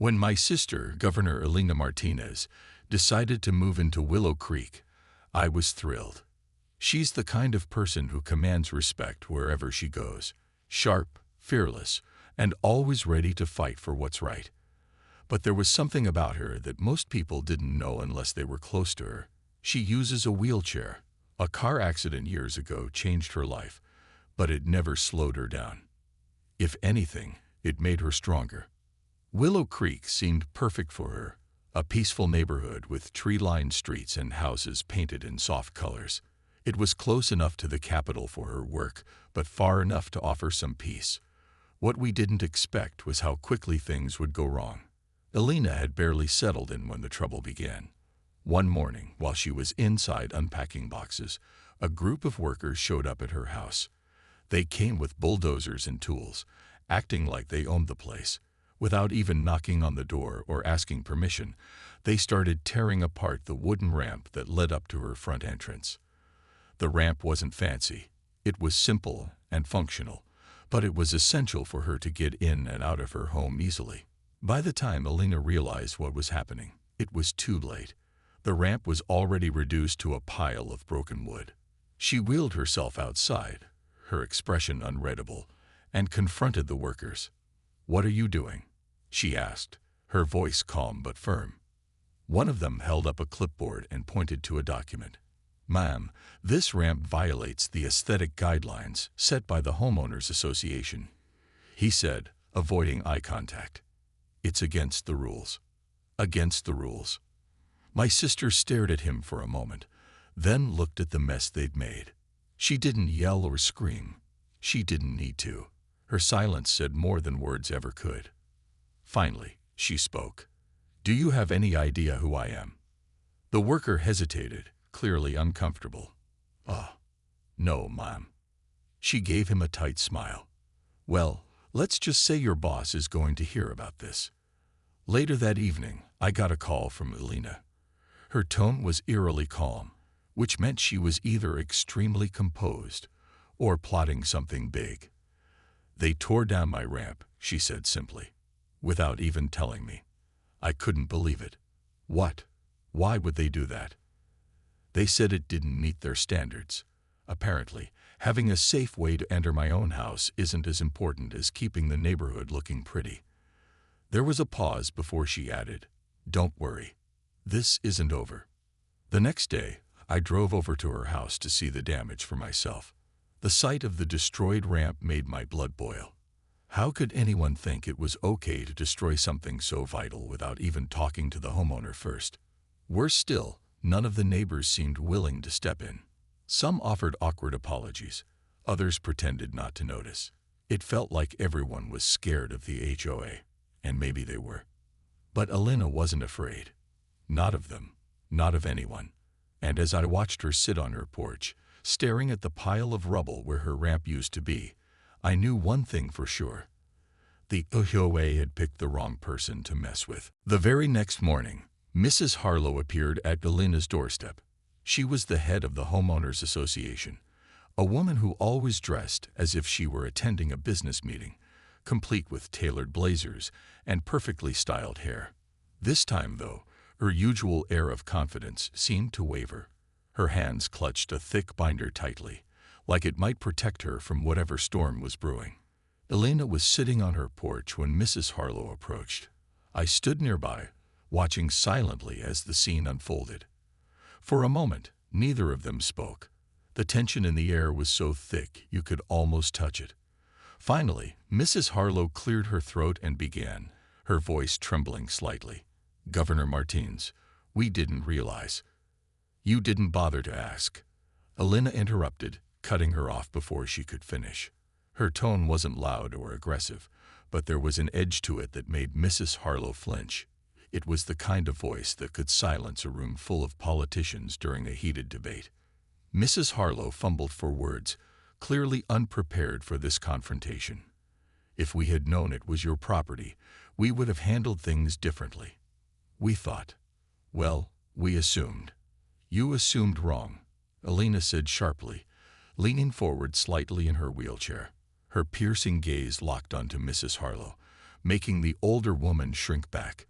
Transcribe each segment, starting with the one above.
When my sister, Governor Elena Martinez, decided to move into Willow Creek, I was thrilled. She's the kind of person who commands respect wherever she goes, sharp, fearless, and always ready to fight for what's right. But there was something about her that most people didn't know unless they were close to her. She uses a wheelchair. A car accident years ago changed her life, but it never slowed her down. If anything, it made her stronger. Willow Creek seemed perfect for her, a peaceful neighborhood with tree-lined streets and houses painted in soft colors. It was close enough to the capital for her work, but far enough to offer some peace. What we didn't expect was how quickly things would go wrong. Elena had barely settled in when the trouble began. One morning, while she was inside unpacking boxes, a group of workers showed up at her house. They came with bulldozers and tools, acting like they owned the place. Without even knocking on the door or asking permission, they started tearing apart the wooden ramp that led up to her front entrance. The ramp wasn't fancy. It was simple and functional, but it was essential for her to get in and out of her home easily. By the time Elena realized what was happening, it was too late. The ramp was already reduced to a pile of broken wood. She wheeled herself outside, her expression unreadable, and confronted the workers. "What are you doing?" she asked, her voice calm but firm. One of them held up a clipboard and pointed to a document. "Ma'am, this ramp violates the aesthetic guidelines set by the Homeowners Association," he said, avoiding eye contact. "It's against the rules." Against the rules. My sister stared at him for a moment, then looked at the mess they'd made. She didn't yell or scream. She didn't need to. Her silence said more than words ever could. Finally, she spoke. "Do you have any idea who I am?" The worker hesitated, clearly uncomfortable. No, ma'am." She gave him a tight smile. "Well, let's just say your boss is going to hear about this." Later that evening, I got a call from Elena. Her tone was eerily calm, which meant she was either extremely composed or plotting something big. "They tore down my ramp," she said simply, without even telling me. I couldn't believe it. "What? Why would they do that?" "They said it didn't meet their standards. Apparently, having a safe way to enter my own house isn't as important as keeping the neighborhood looking pretty." There was a pause before she added, "Don't worry. This isn't over." The next day, I drove over to her house to see the damage for myself. The sight of the destroyed ramp made my blood boil. How could anyone think it was okay to destroy something so vital without even talking to the homeowner first? Worse still, none of the neighbors seemed willing to step in. Some offered awkward apologies. Others pretended not to notice. It felt like everyone was scared of the HOA, and maybe they were. But Elena wasn't afraid. Not of them, not of anyone. And as I watched her sit on her porch, staring at the pile of rubble where her ramp used to be, I knew one thing for sure. The HOA had picked the wrong person to mess with. The very next morning, Mrs. Harlow appeared at Elena's doorstep. She was the head of the Homeowners Association, a woman who always dressed as if she were attending a business meeting, complete with tailored blazers and perfectly styled hair. This time, though, her usual air of confidence seemed to waver. Her hands clutched a thick binder tightly, like it might protect her from whatever storm was brewing. Elena was sitting on her porch when Mrs. Harlow approached. I stood nearby, watching silently as the scene unfolded. For a moment, neither of them spoke. The tension in the air was so thick you could almost touch it. Finally, Mrs. Harlow cleared her throat and began, her voice trembling slightly. "Governor Martins, we didn't realize." "You didn't bother to ask," Elena interrupted, cutting her off before she could finish. Her tone wasn't loud or aggressive, but there was an edge to it that made Mrs. Harlow flinch. It was the kind of voice that could silence a room full of politicians during a heated debate. Mrs. Harlow fumbled for words, clearly unprepared for this confrontation. "If we had known it was your property, we would have handled things differently. We thought. Well, we assumed." "You assumed wrong," Elena said sharply, leaning forward slightly in her wheelchair. Her piercing gaze locked onto Mrs. Harlow, making the older woman shrink back.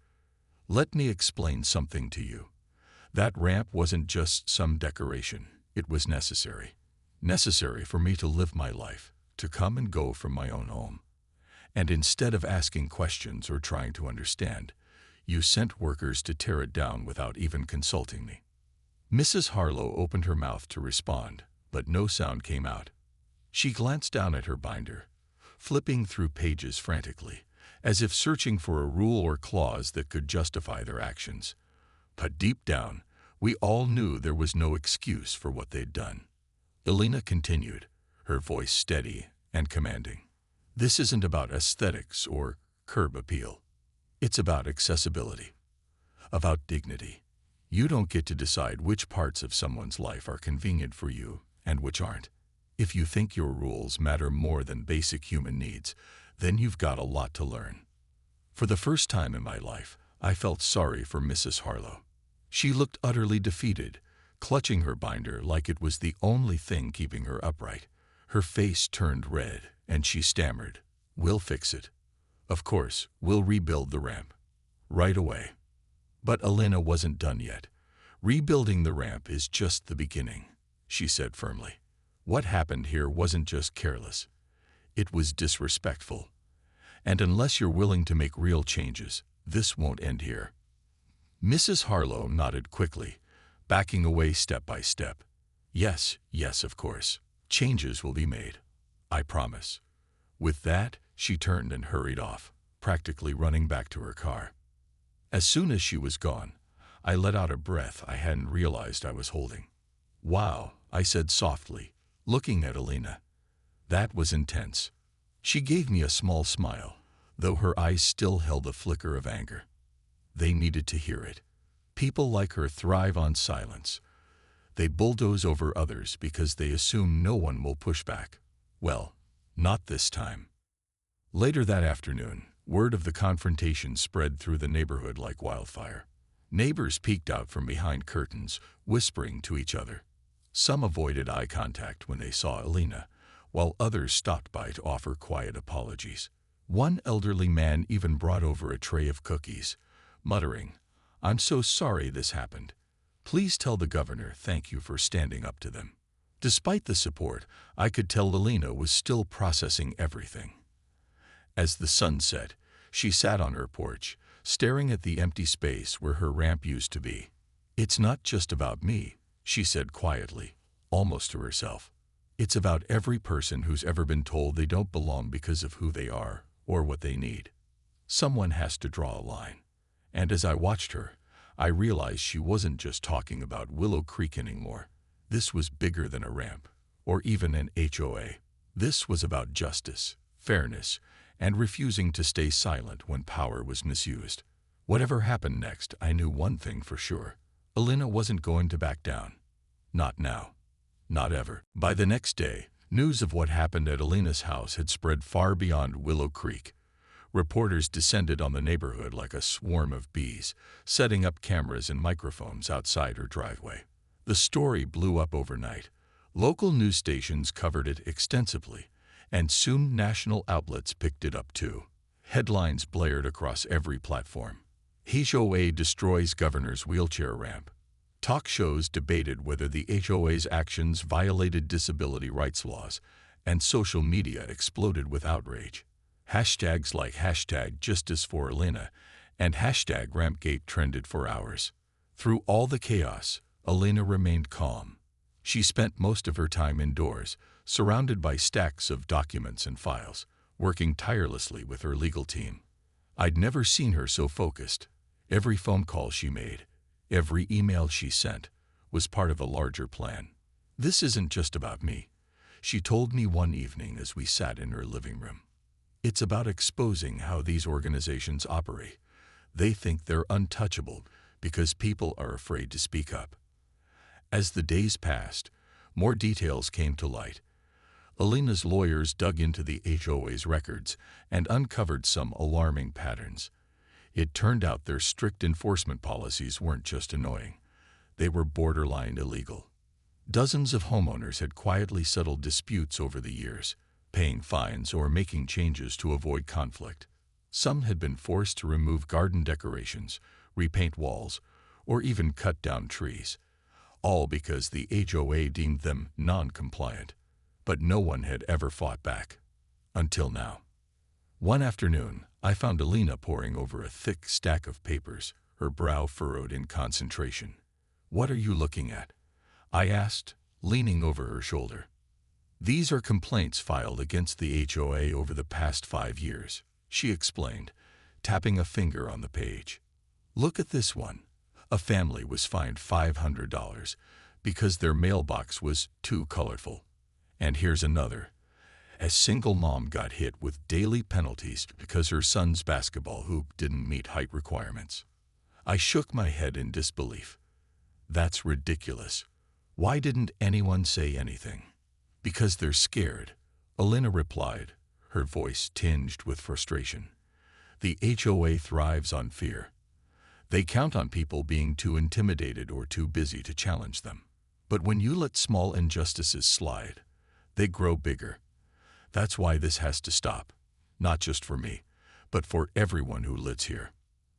"Let me explain something to you. That ramp wasn't just some decoration. It was necessary. Necessary for me to live my life, to come and go from my own home. And instead of asking questions or trying to understand, you sent workers to tear it down without even consulting me." Mrs. Harlow opened her mouth to respond, but no sound came out. She glanced down at her binder, flipping through pages frantically, as if searching for a rule or clause that could justify their actions. But deep down, we all knew there was no excuse for what they'd done. Elena continued, her voice steady and commanding. "This isn't about aesthetics or curb appeal. It's about accessibility, about dignity. You don't get to decide which parts of someone's life are convenient for you and which aren't. If you think your rules matter more than basic human needs, then you've got a lot to learn." For the first time in my life, I felt sorry for Mrs. Harlow. She looked utterly defeated, clutching her binder like it was the only thing keeping her upright. Her face turned red, and she stammered, "We'll fix it. Of course, we'll rebuild the ramp. Right away." But Elena wasn't done yet. "Rebuilding the ramp is just the beginning," she said firmly. "What happened here wasn't just careless. It was disrespectful. And unless you're willing to make real changes, this won't end here." Mrs. Harlow nodded quickly, backing away step by step. Yes, of course. Changes will be made. I promise." With that, she turned and hurried off, practically running back to her car. As soon as she was gone, I let out a breath I hadn't realized I was holding. "Wow," I said softly, looking at Elena. "That was intense." She gave me a small smile, though her eyes still held a flicker of anger. They needed to hear it. People like her thrive on silence. They bulldoze over others because they assume no one will push back. Well, not this time. Later that afternoon, word of the confrontation spread through the neighborhood like wildfire. Neighbors peeked out from behind curtains, whispering to each other. Some avoided eye contact when they saw Elena, while others stopped by to offer quiet apologies. One elderly man even brought over a tray of cookies, muttering, "I'm so sorry this happened. Please tell the governor thank you for standing up to them." Despite the support, I could tell Elena was still processing everything. As the sun set, she sat on her porch, staring at the empty space where her ramp used to be. "It's not just about me," she said quietly, almost to herself. "It's about every person who's ever been told they don't belong because of who they are or what they need. Someone has to draw a line." And as I watched her, I realized she wasn't just talking about Willow Creek anymore. This was bigger than a ramp, or even an HOA. This was about justice, fairness, and refusing to stay silent when power was misused. Whatever happened next, I knew one thing for sure. Elena wasn't going to back down. Not now. Not ever. By the next day, news of what happened at Elena's house had spread far beyond Willow Creek. Reporters descended on the neighborhood like a swarm of bees, setting up cameras and microphones outside her driveway. The story blew up overnight. Local news stations covered it extensively, and soon national outlets picked it up too. Headlines blared across every platform. HOA destroys governor's wheelchair ramp. Talk shows debated whether the HOA's actions violated disability rights laws, and social media exploded with outrage. Hashtags like #Justice for Elena and #RampGate trended for hours. Through all the chaos, Elena remained calm. She spent most of her time indoors, surrounded by stacks of documents and files, working tirelessly with her legal team. I'd never seen her so focused. Every phone call she made, every email she sent, was part of a larger plan. "This isn't just about me," she told me one evening as we sat in her living room. "It's about exposing how these organizations operate. They think they're untouchable because people are afraid to speak up." As the days passed, more details came to light. Elena's lawyers dug into the HOA's records and uncovered some alarming patterns. It turned out their strict enforcement policies weren't just annoying. They were borderline illegal. Dozens of homeowners had quietly settled disputes over the years, paying fines or making changes to avoid conflict. Some had been forced to remove garden decorations, repaint walls, or even cut down trees, all because the HOA deemed them non-compliant. But no one had ever fought back. Until now. One afternoon, I found Alina poring over a thick stack of papers, her brow furrowed in concentration. "What are you looking at?" I asked, leaning over her shoulder. "These are complaints filed against the HOA over the past 5 years," she explained, tapping a finger on the page. "Look at this one. A family was fined $500 because their mailbox was too colorful. And here's another. A single mom got hit with daily penalties because her son's basketball hoop didn't meet height requirements." I shook my head in disbelief. "That's ridiculous. Why didn't anyone say anything?" "Because they're scared," Alina replied, her voice tinged with frustration. "The HOA thrives on fear. They count on people being too intimidated or too busy to challenge them. But when you let small injustices slide, they grow bigger. That's why this has to stop, not just for me, but for everyone who lives here."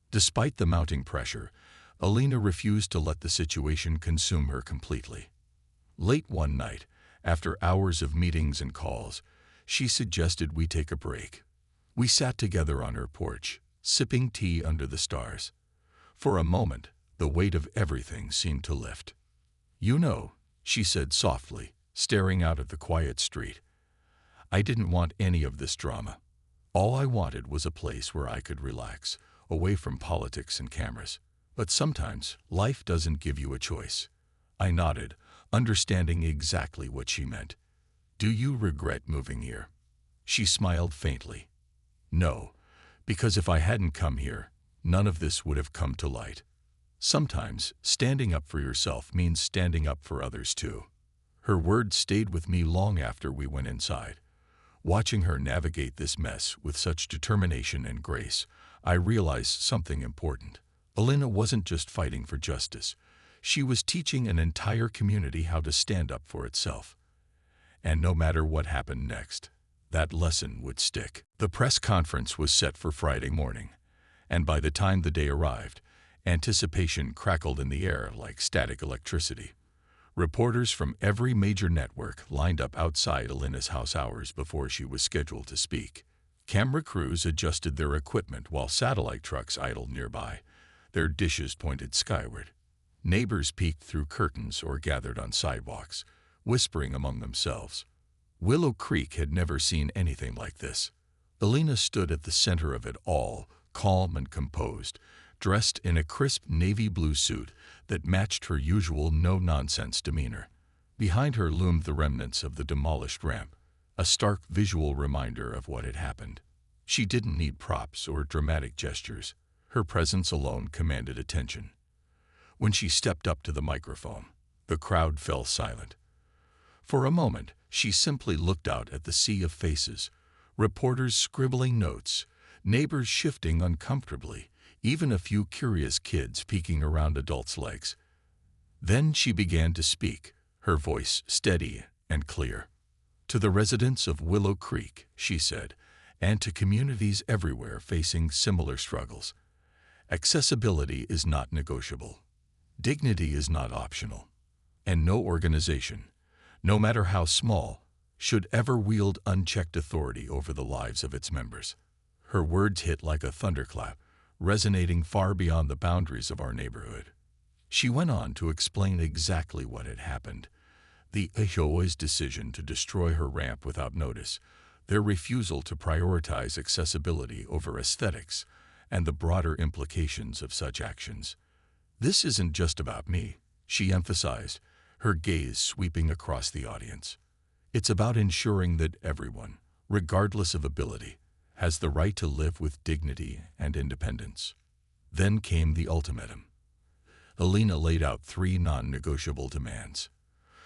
Despite the mounting pressure, Alina refused to let the situation consume her completely. Late one night, after hours of meetings and calls, she suggested we take a break. We sat together on her porch, sipping tea under the stars. For a moment, the weight of everything seemed to lift. "You know," she said softly, staring out at the quiet street, "I didn't want any of this drama. All I wanted was a place where I could relax, away from politics and cameras. But sometimes life doesn't give you a choice." I nodded, understanding exactly what she meant. "Do you regret moving here?" She smiled faintly. "No, because if I hadn't come here, none of this would have come to light. Sometimes standing up for yourself means standing up for others too." Her words stayed with me long after we went inside. Watching her navigate this mess with such determination and grace, I realized something important. Alina wasn't just fighting for justice. She was teaching an entire community how to stand up for itself. And no matter what happened next, that lesson would stick. The press conference was set for Friday morning, and by the time the day arrived, anticipation crackled in the air like static electricity. Reporters from every major network lined up outside Alina's house hours before she was scheduled to speak. Camera crews adjusted their equipment while satellite trucks idled nearby, their dishes pointed skyward. Neighbors peeked through curtains or gathered on sidewalks, whispering among themselves. Willow Creek had never seen anything like this. Alina stood at the center of it all, calm and composed, dressed in a crisp navy blue suit that matched her usual no-nonsense demeanor. Behind her loomed the remnants of the demolished ramp, a stark visual reminder of what had happened. She didn't need props or dramatic gestures. Her presence alone commanded attention. When she stepped up to the microphone, the crowd fell silent. For a moment, she simply looked out at the sea of faces, reporters scribbling notes, neighbors shifting uncomfortably, even a few curious kids peeking around adults' legs. Then she began to speak, her voice steady and clear. "To the residents of Willow Creek," she said, "and to communities everywhere facing similar struggles, accessibility is not negotiable. Dignity is not optional. And no organization, no matter how small, should ever wield unchecked authority over the lives of its members." Her words hit like a thunderclap, resonating far beyond the boundaries of our neighborhood. She went on to explain exactly what had happened: the HOA's decision to destroy her ramp without notice, their refusal to prioritize accessibility over aesthetics, and the broader implications of such actions. "This isn't just about me," she emphasized, her gaze sweeping across the audience. "It's about ensuring that everyone, regardless of ability, has the right to live with dignity and independence." Then came the ultimatum. Alina laid out 3 non-negotiable demands.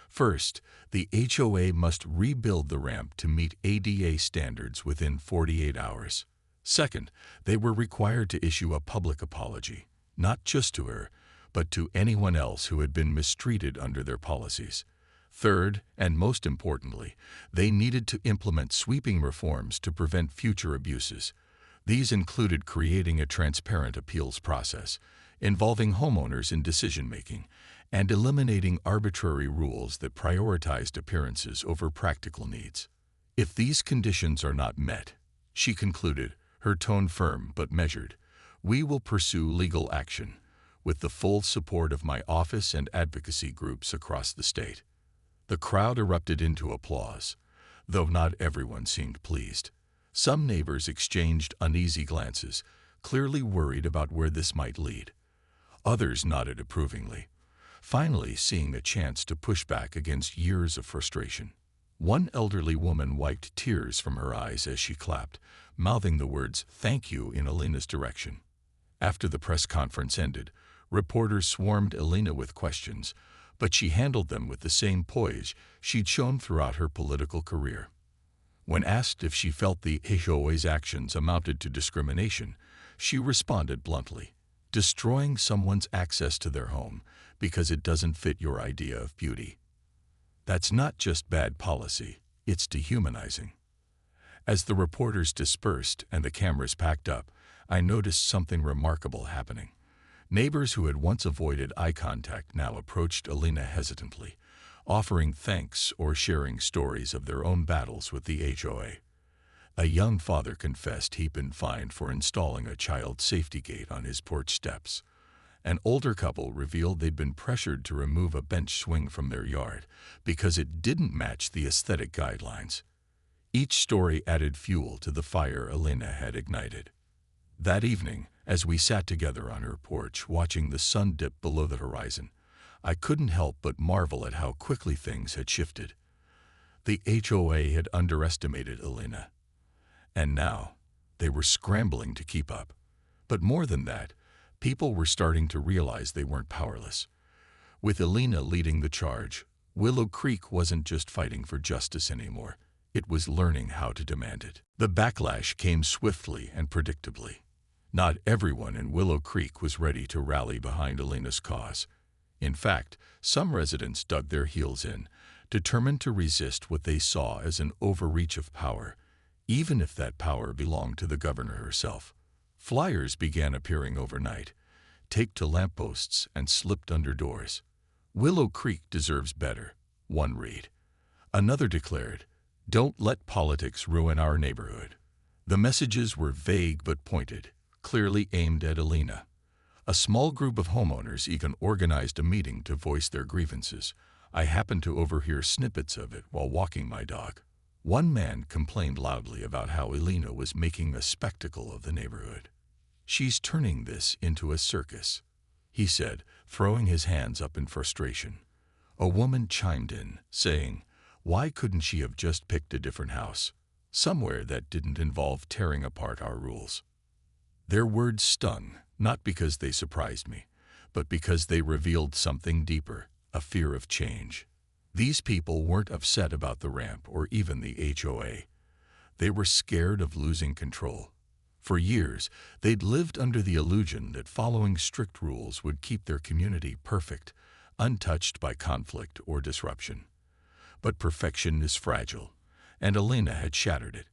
First, the HOA must rebuild the ramp to meet ADA standards within 48 hours. Second, they were required to issue a public apology, not just to her, but to anyone else who had been mistreated under their policies. Third, and most importantly, they needed to implement sweeping reforms to prevent future abuses. These included creating a transparent appeals process, involving homeowners in decision-making, and eliminating arbitrary rules that prioritized appearances over practical needs. If these conditions are not met, she concluded, her tone firm but measured, we will pursue legal action, with the full support of my office and advocacy groups across the state. The crowd erupted into applause, though not everyone seemed pleased. Some neighbors exchanged uneasy glances, clearly worried about where this might lead. Others nodded approvingly, finally seeing a chance to push back against years of frustration. One elderly woman wiped tears from her eyes as she clapped, mouthing the words, "Thank you," in Elena's direction. After the press conference ended, reporters swarmed Elena with questions, but she handled them with the same poise she'd shown throughout her political career. When asked if she felt the HOA's actions amounted to discrimination, she responded bluntly, destroying someone's access to their home because it doesn't fit your idea of beauty. That's not just bad policy, it's dehumanizing. As the reporters dispersed and the cameras packed up, I noticed something remarkable happening. Neighbors who had once avoided eye contact now approached Elena hesitantly, offering thanks or sharing stories of their own battles with the HOA. A young father confessed he'd been fined for installing a child safety gate on his porch steps. An older couple revealed they'd been pressured to remove a bench swing from their yard because it didn't match the aesthetic guidelines. Each story added fuel to the fire Elena had ignited. That evening, as we sat together on her porch watching the sun dip below the horizon, I couldn't help but marvel at how quickly things had shifted. The HOA had underestimated Elena, and now they were scrambling to keep up. But more than that, people were starting to realize they weren't powerless. With Elena leading the charge, Willow Creek wasn't just fighting for justice anymore, it was learning how to demand it. The backlash came swiftly and predictably. Not everyone in Willow Creek was ready to rally behind Elena's cause. In fact, some residents dug their heels in, determined to resist what they saw as an overreach of power, even if that power belonged to the governor herself. Flyers began appearing overnight, taped to lampposts and slipped under doors. Willow Creek deserves better, one read. Another declared, "Don't let politics ruin our neighborhood." The messages were vague but pointed, clearly aimed at Elena. A small group of homeowners even organized a meeting to voice their grievances. I happened to overhear snippets of it while walking my dog. One man complained loudly about how Elena was making a spectacle of the neighborhood. "She's turning this into a circus," he said, throwing his hands up in frustration. A woman chimed in, saying, "Why couldn't she have just picked a different house, somewhere that didn't involve tearing apart our rules?" Their words stung, not because they surprised me, but because they revealed something deeper, a fear of change. These people weren't upset about the ramp or even the HOA. They were scared of losing control. For years, they'd lived under the illusion that following strict rules would keep their community perfect, untouched by conflict or disruption. But perfection is fragile, and Elena had shattered it.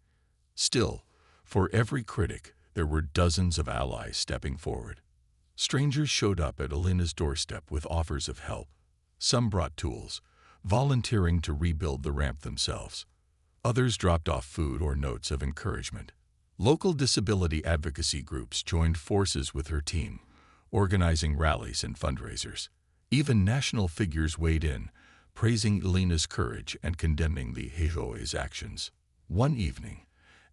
Still, for every critic, there were dozens of allies stepping forward. Strangers showed up at Elena's doorstep with offers of help. Some brought tools, volunteering to rebuild the ramp themselves. Others dropped off food or notes of encouragement. Local disability advocacy groups joined forces with her team, organizing rallies and fundraisers. Even national figures weighed in, praising Elena's courage and condemning the HOA's actions. One evening,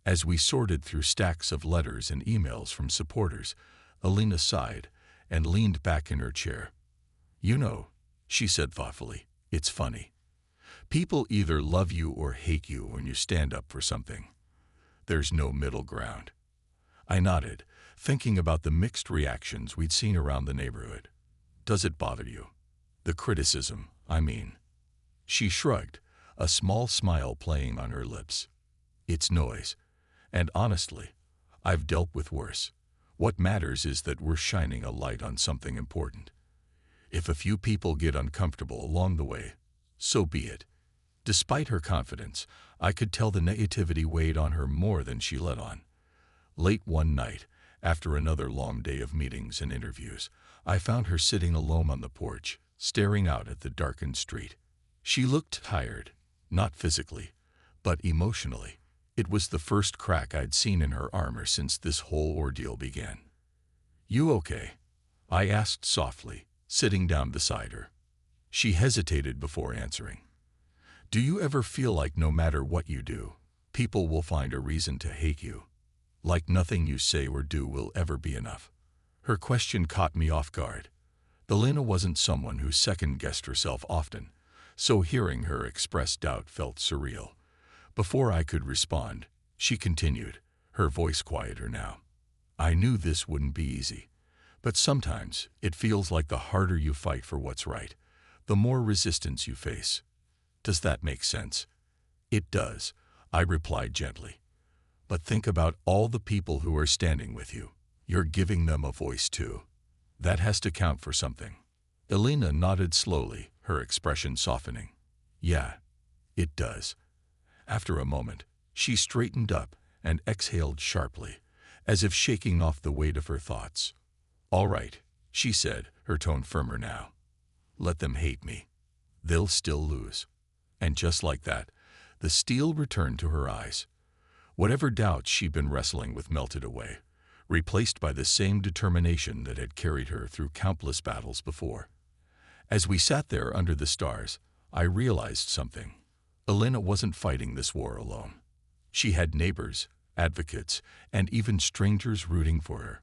as we sorted through stacks of letters and emails from supporters, Elena sighed and leaned back in her chair. "You know," she said thoughtfully, "it's funny. People either love you or hate you when you stand up for something. There's no middle ground." I nodded, thinking about the mixed reactions we'd seen around the neighborhood. "Does it bother you? The criticism, I mean." She shrugged, a small smile playing on her lips. "It's noise. And honestly, I've dealt with worse. What matters is that we're shining a light on something important. If a few people get uncomfortable along the way, so be it." Despite her confidence, I could tell the negativity weighed on her more than she let on. Late one night, after another long day of meetings and interviews, I found her sitting alone on the porch, staring out at the darkened street. She looked tired, not physically, but emotionally. It was the first crack I'd seen in her armor since this whole ordeal began. "You okay?" I asked softly, sitting down beside her. She hesitated before answering. "Do you ever feel like no matter what you do, people will find a reason to hate you? Like nothing you say or do will ever be enough?" Her question caught me off guard. Elena wasn't someone who second-guessed herself often, so hearing her express doubt felt surreal. Before I could respond, she continued, her voice quieter now. "I knew this wouldn't be easy, but sometimes it feels like the harder you fight for what's right, the more resistance you face. Does that make sense?" "It does," I replied gently. "But think about all the people who are standing with you. You're giving them a voice too. That has to count for something." Elena nodded slowly, her expression softening. "Yeah, it does." After a moment, she straightened up and exhaled sharply, as if shaking off the weight of her thoughts. "All right," she said, her tone firmer now. "Let them hate me. They'll still lose." And just like that, the steel returned to her eyes. Whatever doubts she'd been wrestling with melted away, replaced by the same determination that had carried her through countless battles before. As we sat there under the stars, I realized something. Elena wasn't fighting this war alone. She had neighbors, advocates, and even strangers rooting for her.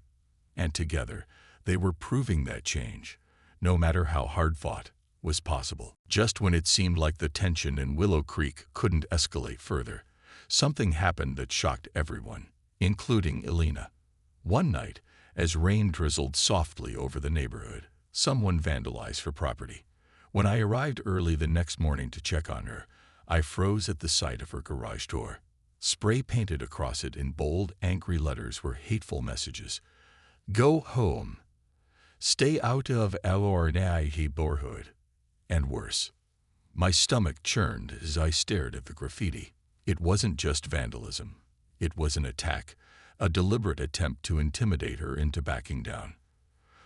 And together, they were proving that change, no matter how hard-fought, was possible. Just when it seemed like the tension in Willow Creek couldn't escalate further, something happened that shocked everyone, including Elena. One night, as rain drizzled softly over the neighborhood, someone vandalized her property. When I arrived early the next morning to check on her, I froze at the sight of her garage door. Spray painted across it in bold, angry letters were hateful messages. "Go home. Stay out of our neighborhood." And worse. My stomach churned as I stared at the graffiti. It wasn't just vandalism. It was an attack, a deliberate attempt to intimidate her into backing down.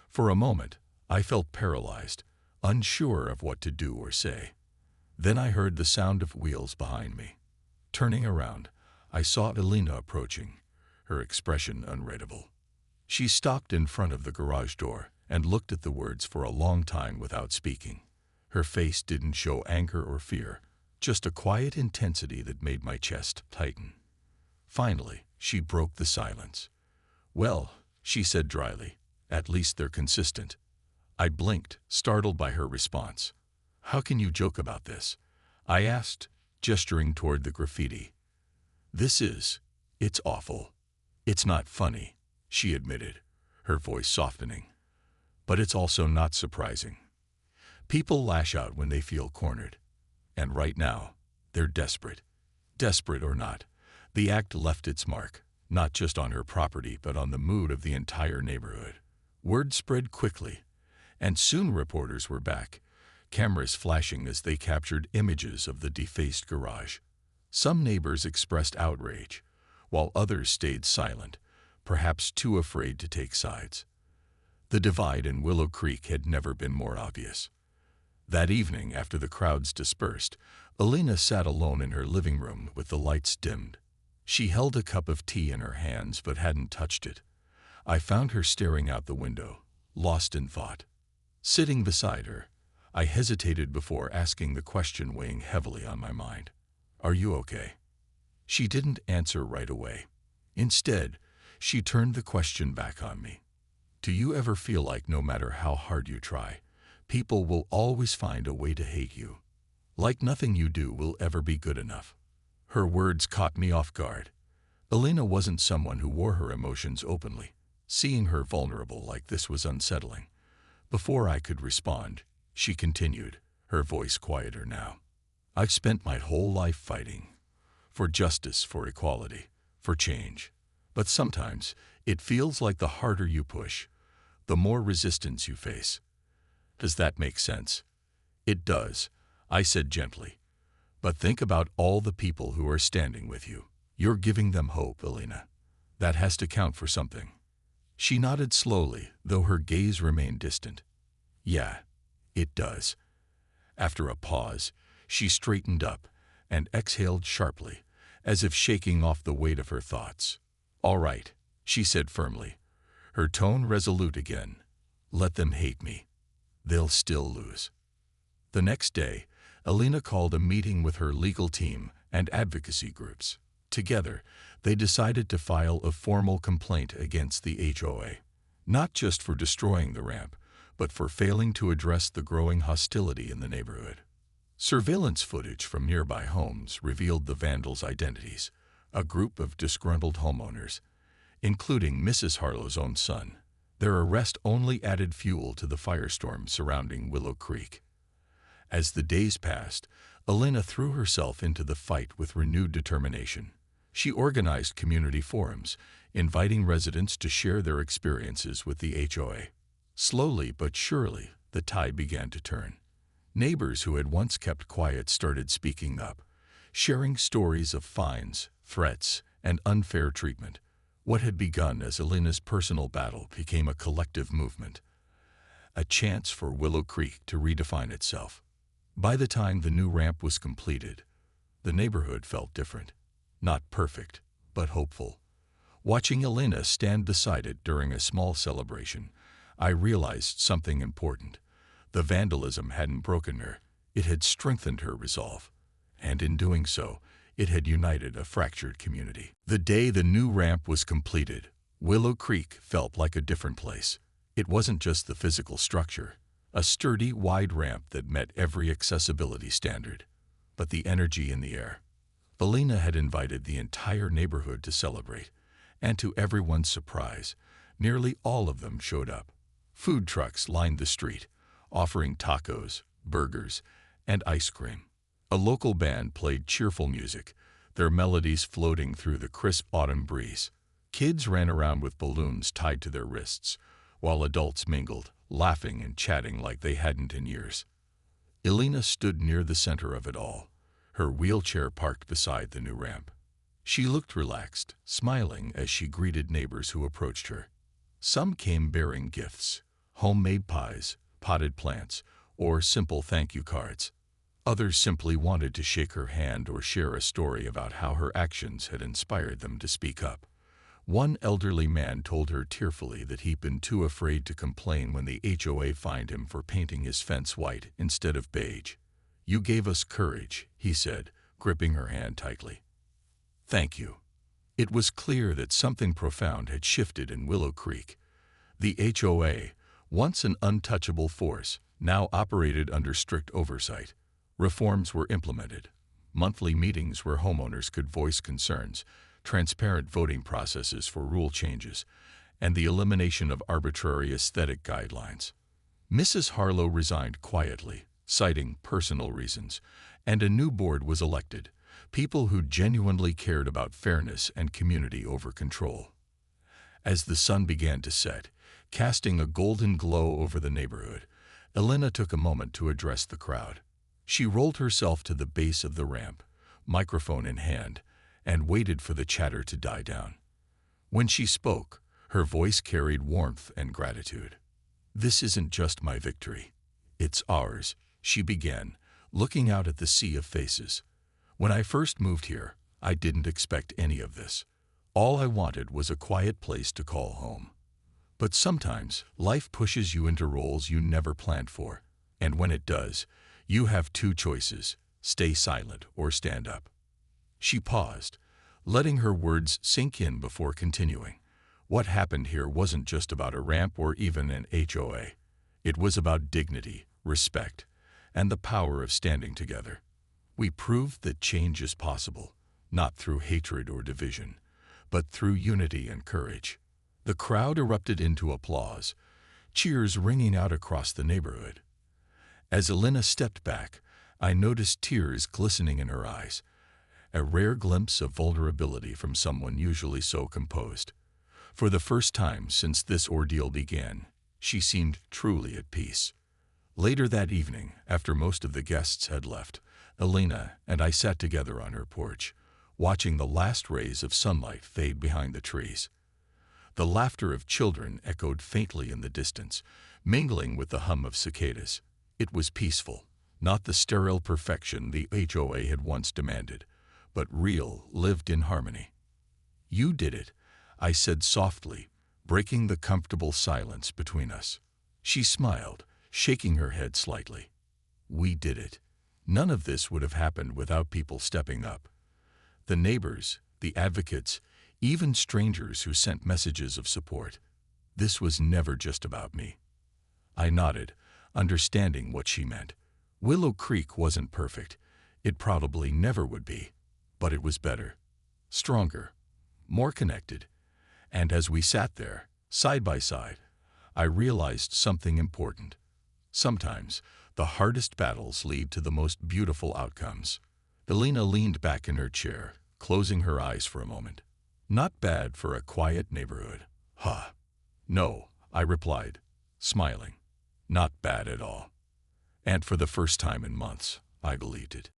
For a moment, I felt paralyzed, unsure of what to do or say. Then I heard the sound of wheels behind me. Turning around, I saw Elena approaching, her expression unreadable. She stopped in front of the garage door and looked at the words for a long time without speaking. Her face didn't show anger or fear, just a quiet intensity that made my chest tighten. Finally, she broke the silence. "Well," she said dryly, "at least they're consistent." I blinked, startled by her response. "How can you joke about this?" I asked, gesturing toward the graffiti. It's awful. It's not funny," she admitted, her voice softening. "But it's also not surprising. People lash out when they feel cornered. And right now, they're desperate. Desperate or not, the act left its mark, not just on her property but on the mood of the entire neighborhood. Word spread quickly, and soon reporters were back, cameras flashing as they captured images of the defaced garage. Some neighbors expressed outrage, while others stayed silent, perhaps too afraid to take sides. The divide in Willow Creek had never been more obvious. That evening, after the crowds dispersed, Elena sat alone in her living room with the lights dimmed. She held a cup of tea in her hands but hadn't touched it. I found her staring out the window, lost in thought. Sitting beside her, I hesitated before asking the question weighing heavily on my mind. "Are you okay?" She didn't answer right away. Instead, she turned the question back on me. "Do you ever feel like no matter how hard you try, people will always find a way to hate you? Like nothing you do will ever be good enough?" Her words caught me off guard. Elena wasn't someone who wore her emotions openly. Seeing her vulnerable like this was unsettling. Before I could respond, she continued, her voice quieter now. "I've spent my whole life fighting. For justice, for equality, for change. But sometimes it feels like the harder you push, the more resistance you face. Does that make sense?" "It does," I said gently. "But think about all the people who are standing with you. You're giving them hope, Elena. That has to count for something. She nodded slowly, though her gaze remained distant. Yeah, it does. After a pause, she straightened up and exhaled sharply, as if shaking off the weight of her thoughts. All right, she said firmly, her tone resolute again. Let them hate me. They'll still lose. The next day, Alina called a meeting with her legal team and advocacy groups. Together, they decided to file a formal complaint against the HOA, not just for destroying the ramp, but for failing to address the growing hostility in the neighborhood. Surveillance footage from nearby homes revealed the vandals' identities, a group of disgruntled homeowners, including Mrs. Harlow's own son. Their arrest only added fuel to the firestorm surrounding Willow Creek. As the days passed, Alina threw herself into the fight with renewed determination. She organized community forums, inviting residents to share their experiences with the HOA. Slowly but surely, the tide began to turn. Neighbors who had once kept quiet started speaking up, sharing stories of fines, threats, and unfair treatment. What had begun as Alina's personal battle became a collective movement, a chance for Willow Creek to redefine itself. By the time the new ramp was completed, the neighborhood felt different. Not perfect, but hopeful. Watching Alina stand beside it during a small celebration, I realized something important. The vandalism hadn't broken her, it had strengthened her resolve. And in doing so, it had united a fractured community. The day the new ramp was completed, Willow Creek felt like a different place. It wasn't just the physical structure, a sturdy, wide ramp that met every accessibility standard, but the energy in the air. Alina had invited the entire neighborhood to celebrate, and to everyone's surprise, nearly all of them showed up. Food trucks lined the street, offering tacos, burgers, and ice cream. A local band played cheerful music, their melodies floating through the crisp autumn breeze. Kids ran around with balloons tied to their wrists, while adults mingled, laughing and chatting like they hadn't in years. Alina stood near the center of it all, her wheelchair parked beside the new ramp. She looked relaxed, smiling as she greeted neighbors who approached her. Some came bearing gifts, homemade pies, potted plants, or simple thank you cards. Others simply wanted to shake her hand or share a story about how her actions had inspired them to speak up. One elderly man told her tearfully that he'd been too afraid to complain when the HOA fined him for painting his fence white instead of beige. "You gave us courage," he said, gripping her hand tightly. "Thank you." It was clear that something profound had shifted in Willow Creek. The HOA, once an untouchable force, now operated under strict oversight. Reforms were implemented. Monthly meetings where homeowners could voice concerns, transparent voting processes for rule changes, and the elimination of arbitrary aesthetic guidelines. Mrs. Harlow resigned quietly, citing personal reasons, and a new board was elected, people who genuinely cared about fairness and community over control. As the sun began to set, casting a golden glow over the neighborhood, Alina took a moment to address the crowd. She rolled herself to the base of the ramp, microphone in hand, and waited for the chatter to die down. When she spoke, her voice carried warmth and gratitude. "This isn't just my victory. It's ours," she began, looking out at the sea of faces. "When I first moved here, I didn't expect any of this. All I wanted was a quiet place to call home. But sometimes, life pushes you into roles you never planned for, and when it does, you have two choices: stay silent or stand up." She paused, letting her words sink in before continuing. What happened here wasn't just about a ramp or even an HOA. It was about dignity, respect, and the power of standing together. We proved that change is possible, not through hatred or division, but through unity and courage. The crowd erupted into applause, cheers ringing out across the neighborhood. As Alina stepped back, I noticed tears glistening in her eyes, a rare glimpse of vulnerability from someone usually so composed. For the first time since this ordeal began, she seemed truly at peace. Later that evening, after most of the guests had left, Alina and I sat together on her porch, watching the last rays of sunlight fade behind the trees. The laughter of children echoed faintly in the distance, mingling with the hum of cicadas. It was peaceful, not the sterile perfection the HOA had once demanded, but real, lived-in harmony. "You did it," I said softly, breaking the comfortable silence between us. She smiled, shaking her head slightly. "We did it. None of this would have happened without people stepping up. The neighbors, the advocates, even strangers who sent messages of support. This was never just about me." I nodded, understanding what she meant. Willow Creek wasn't perfect. It probably never would be. But it was better, stronger, more connected. And as we sat there, side by side, I realized something important. Sometimes, the hardest battles lead to the most beautiful outcomes. Elena leaned back in her chair, closing her eyes for a moment. "Not bad for a quiet neighborhood, huh?" "No," I replied, smiling. "Not bad at all." And for the first time in months, I believed it.